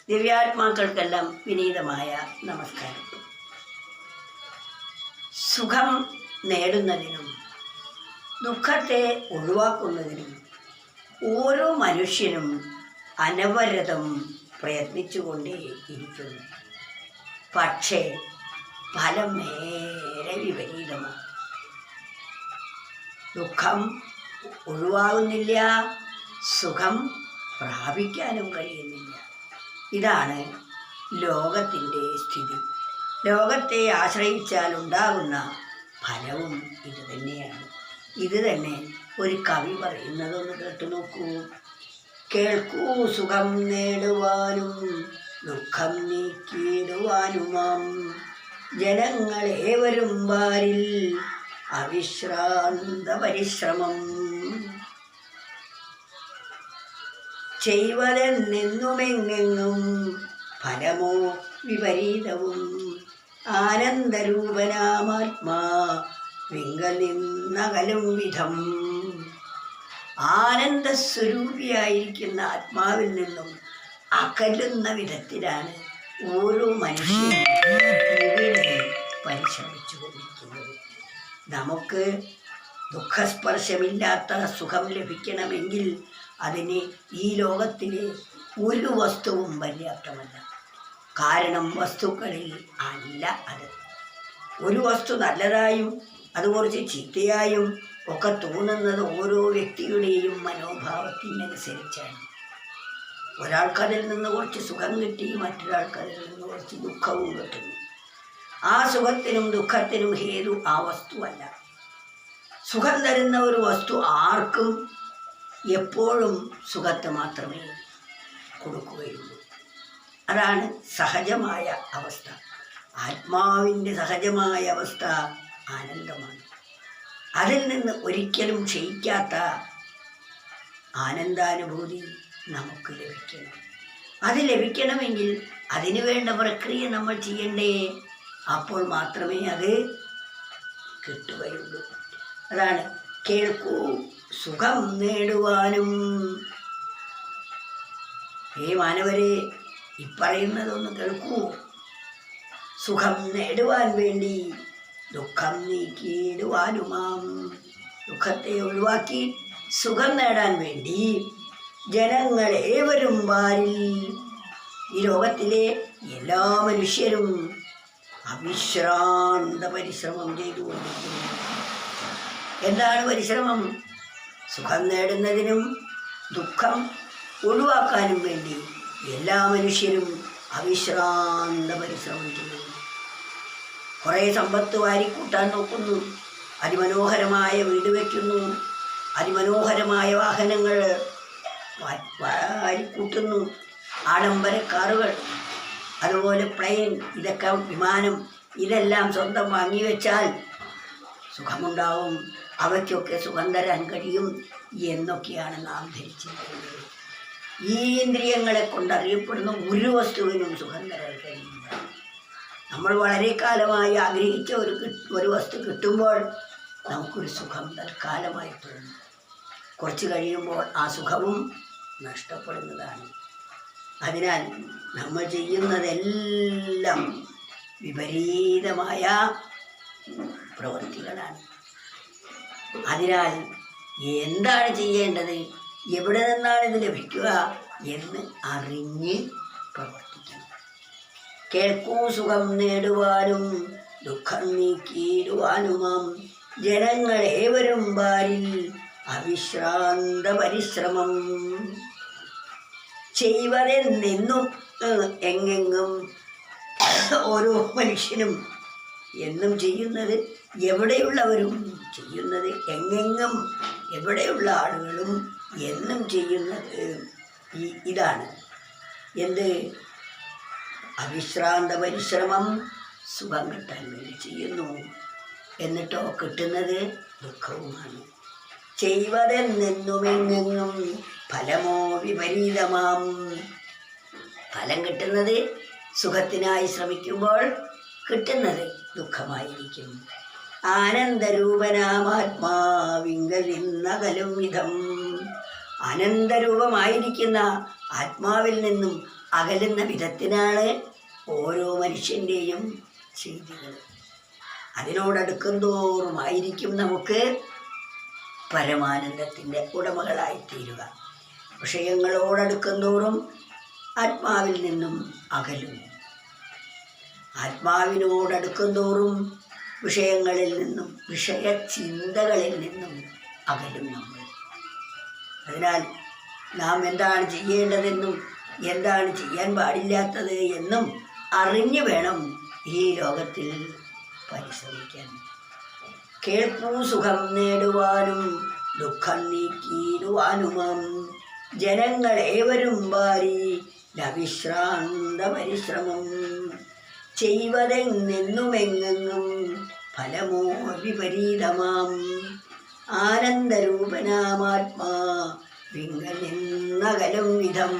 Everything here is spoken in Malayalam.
ദിവ്യാത്മാക്കൾക്കെല്ലാം വിനീതമായ നമസ്കാരം. സുഖം നേടുന്നതിനും ദുഃഖത്തെ ഒഴിവാക്കുന്നതിനും ഓരോ മനുഷ്യനും അനവരതം പ്രയത്നിച്ചുകൊണ്ടേയിരിക്കുന്നു. പക്ഷേ ഫലം നേരെ വിപരീതമാണ്. ദുഃഖം ഒഴിവാകുന്നില്ല, സുഖം പ്രാപിക്കാനും കഴിയുന്നില്ല. ഇതാണ് ലോകത്തിൻ്റെ സ്ഥിതി. ലോകത്തെ ആശ്രയിച്ചാൽ ഉണ്ടാകുന്ന ഫലവും ഇത് തന്നെയാണ്. ഇത് തന്നെ ഒരു കവി പറയുന്നതൊന്ന് കേട്ടു നോക്കൂ. കേൾക്കൂ, സുഖം നേടുവാനും ദുഃഖം നീക്കിയിടുവാനുമാം ജനങ്ങളേവരും വാരിൽ അവിശ്രാന്ത പരിശ്രമം. ചെയ്വതെന്നെന്നുമെങ്ങെങ്ങും ഫലമോ വിപരീതവും ആനന്ദരൂപനാമാത്മാ വിങ്കൽ നിന്നകലും വിധം. ആനന്ദസ്വരൂപിയായിരിക്കുന്ന ആത്മാവിൽ നിന്നും അകലുന്ന വിധത്തിലാണ് ഓരോ മനുഷ്യനും ഇവിടെ പരിശ്രമിച്ചു കൊണ്ടിരിക്കുന്നത്. നമുക്ക് ദുഃഖസ്പർശമില്ലാത്ത സുഖം ലഭിക്കണമെങ്കിൽ അതിന് ഈ ലോകത്തിലെ ഒരു വസ്തുവും പര്യാപ്തമല്ല. കാരണം വസ്തുക്കളിൽ അല്ല അത്. ഒരു വസ്തു നല്ലതായും അത് കുറച്ച് ചീത്തയായും ഒക്കെ തോന്നുന്നത് ഓരോ വ്യക്തിയുടെയും മനോഭാവത്തിനനുസരിച്ചാണ്. ഒരാൾക്കതിൽ നിന്ന് കുറച്ച് സുഖം കിട്ടി, മറ്റൊരാൾക്കതിൽ നിന്ന് കുറച്ച് ദുഃഖവും കിട്ടുന്നു. ആ സുഖത്തിനും ദുഃഖത്തിനും ഹേതു ആ വസ്തുവല്ല. സുഖം തരുന്ന ഒരു വസ്തു ആർക്കും എപ്പോഴും സുഖത്തെ മാത്രമേ കൊടുക്കുകയുള്ളൂ. അതാണ് സഹജമായ അവസ്ഥ. ആത്മാവിൻ്റെ സഹജമായ അവസ്ഥ ആനന്ദമാണ്. അതിൽ നിന്ന് ഒരിക്കലും ക്ഷയിക്കാത്ത ആനന്ദാനുഭൂതി നമുക്ക് ലഭിക്കണം. അത് ലഭിക്കണമെങ്കിൽ അതിനു വേണ്ട പ്രക്രിയ നമ്മൾ ചെയ്യണ്ടേ? അപ്പോൾ മാത്രമേ അത് കിട്ടുകയുള്ളൂ. അതാണ് കേൾക്കൂ, സുഖം നേടുവാനും. മാനവരെ, ഇപ്പറയുന്നതൊന്ന് കേൾക്കൂ. സുഖം നേടുവാൻ വേണ്ടി ദുഃഖം നീക്കിയിടുവാനുമാം. ദുഃഖത്തെ ഒഴിവാക്കി സുഖം നേടാൻ വേണ്ടി ജനങ്ങളേവരും വാരിൽ, ഈ ലോകത്തിലെ എല്ലാ മനുഷ്യരും അവിശ്രാന്ത പരിശ്രമം ചെയ്തുകൊണ്ടിരിക്കുന്നു. എന്താണ് പരിശ്രമം? സുഖം നേടുന്നതിനും ദുഃഖം ഒഴിവാക്കാനും വേണ്ടി എല്ലാ മനുഷ്യരും അവിശ്രാന്ത പരിശ്രമം ചെയ്യുന്നു. കുറേ സമ്പത്ത് വാരിക്കൂട്ടാൻ നോക്കുന്നു, അതിമനോഹരമായ വീട് വയ്ക്കുന്നു, അതിമനോഹരമായ വാഹനങ്ങൾ വാരിക്കൂട്ടുന്നു, ആഡംബര കാറുകൾ, അതുപോലെ പ്ലെയിൻ, ഇതൊക്കെ വിമാനം, ഇതെല്ലാം സ്വന്തം വാങ്ങി വെച്ചാൽ സുഖമുണ്ടാവും, അവയ്ക്കൊക്കെ സുഖം തരാൻ കഴിയും എന്നൊക്കെയാണ് നാം ധരിച്ചിരിക്കുന്നത്. ഈ ഇന്ദ്രിയങ്ങളെ കൊണ്ടറിയപ്പെടുന്ന ഒരു വസ്തുവിനും സുഖം തരാൻ കഴിയില്ല. നമ്മൾ വളരെ കാലമായി ആഗ്രഹിച്ച ഒരു വസ്തു കിട്ടുമ്പോൾ നമുക്കൊരു സുഖം തൽക്കാലമായി തോന്നും. കുറച്ച് കഴിയുമ്പോൾ ആ സുഖവും നഷ്ടപ്പെടുന്നതാണ്. അതിനാൽ നമ്മൾ ചെയ്യുന്നതെല്ലാം വിപരീതമായ പ്രവൃത്തികളാണ്. അതിനാൽ എന്താണ് ചെയ്യേണ്ടത്, എവിടെ നിന്നാണ് ഇത് ലഭിക്കുക എന്ന് അറിഞ്ഞ് പ്രവർത്തിക്കണം. കേൾക്കൂ, സുഖം നേടുവാനും ദുഃഖം നീക്കിയിടുവാനുമാം ജനങ്ങളേവരും വാരിൽ അവിശ്രാന്ത പരിശ്രമം. ചെയ്വതെന്നെന്നും എങ്ങെങ്ങും ഓരോ മനുഷ്യനും എന്നും ചെയ്യുന്നത്, എവിടെയുള്ളവരും ചെയ്യുന്നത്, എങ്ങെങ്ങും എവിടെയുള്ള ആളുകളും എന്നും ചെയ്യുന്നത് ഇതാണ്. എന്ത്? അവിശ്രാന്ത പരിശ്രമം സുഖം കിട്ടാൻ വേണ്ടി ചെയ്യുന്നു. എന്നിട്ടോ കിട്ടുന്നത് ദുഃഖവുമാണ്. ചെയ്വതെന്നെന്നുമെങ്ങെങ്ങും ഫലമോ വിപരീതമാം. ഫലം കിട്ടുന്നത് സുഖത്തിനായി ശ്രമിക്കുമ്പോൾ കിട്ടുന്നത് ദുഃഖമായിരിക്കും. ആനന്ദരൂപനാമാത്മാവിങ്കൽ നിന്നകലും വിധം. ആനന്ദരൂപമായിരിക്കുന്ന ആത്മാവിൽ നിന്നും അകലുന്ന വിധത്തിനാണ് ഓരോ മനുഷ്യൻ്റെയും ചെയ്തികൾ. അതിനോടടുക്കും തോറുമായിരിക്കും നമുക്ക് പരമാനന്ദത്തിൻ്റെ ഉടമകളായിത്തീരുക. വിഷയങ്ങളോടടുക്കും തോറും ആത്മാവിൽ നിന്നും അകലുന്നു. ആത്മാവിനോടടുക്കും തോറും വിഷയങ്ങളിൽ നിന്നും വിഷയചിന്തകളിൽ നിന്നും അകലും നമ്മൾ. അതിനാൽ നാം എന്താണ് ചെയ്യേണ്ടതെന്നും എന്താണ് ചെയ്യാൻ പാടില്ലാത്തത് എന്നും അറിഞ്ഞു വേണം ഈ ലോകത്തിൽ പരിശ്രമിക്കാൻ. കേൾപ്പൂ സുഖം നേടുവാനും ദുഃഖം നീക്കിയിടുവാനുമാം ജനങ്ങളേവരും വാരി ലവിശ്രാന്ത പരിശ്രമം ചെയ്വതെന്നെന്നുമെങ്ങെങ്ങും ഫലമോ വിപരീതമാം ആനന്ദരൂപനാമാത്മാ വിങ്ങൽ നിന്നകലും വിധം.